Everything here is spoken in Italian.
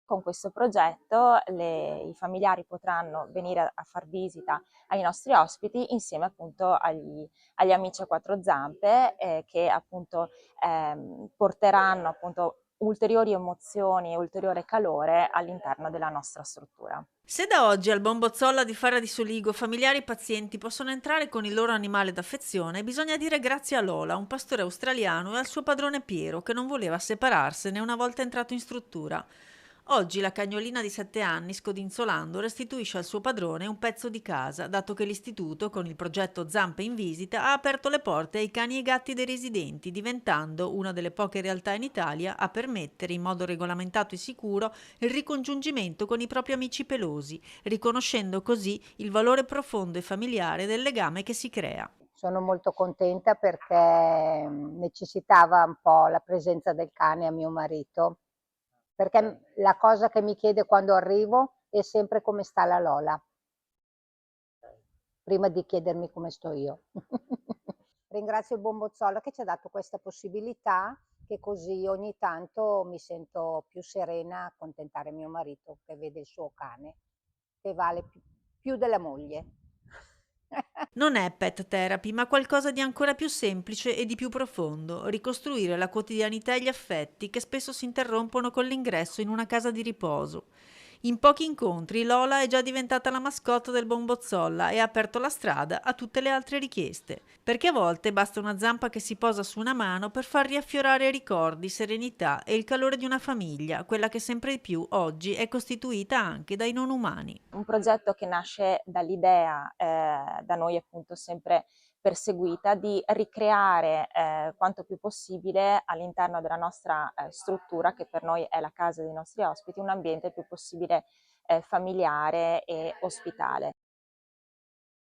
con questo progetto i familiari potranno venire a far visita ai nostri ospiti insieme appunto agli amici a quattro zampe che appunto porteranno appunto ulteriori emozioni e ulteriore calore all'interno della nostra struttura. Se da oggi al Bombozzolla di Fara di Soligo familiari e pazienti possono entrare con il loro animale d'affezione, bisogna dire grazie a Lola, un pastore australiano, e al suo padrone Piero, che non voleva separarsene una volta entrato in struttura. Oggi la cagnolina di 7 anni, scodinzolando, restituisce al suo padrone un pezzo di casa, dato che l'istituto, con il progetto Zampe in visita, ha aperto le porte ai cani e gatti dei residenti, diventando una delle poche realtà in Italia a permettere in modo regolamentato e sicuro il ricongiungimento con i propri amici pelosi, riconoscendo così il valore profondo e familiare del legame che si crea. Sono molto contenta perché necessitava un po' la presenza del cane a mio marito, perché la cosa che mi chiede quando arrivo è sempre come sta la Lola, prima di chiedermi come sto io. Ringrazio il Bombozzola che ci ha dato questa possibilità, che così ogni tanto mi sento più serena a accontentare mio marito che vede il suo cane, che vale più della moglie. Non è pet therapy, ma qualcosa di ancora più semplice e di più profondo, ricostruire la quotidianità e gli affetti che spesso si interrompono con l'ingresso in una casa di riposo. In pochi incontri Lola è già diventata la mascotte del Bombozzolla e ha aperto la strada a tutte le altre richieste, perché a volte basta una zampa che si posa su una mano per far riaffiorare ricordi, serenità e il calore di una famiglia, quella che sempre di più oggi è costituita anche dai non umani. Un progetto che nasce dall'idea, da noi appunto sempre perseguita, di ricreare quanto più possibile all'interno della nostra struttura, che per noi è la casa dei nostri ospiti, un ambiente il più possibile familiare e ospitale.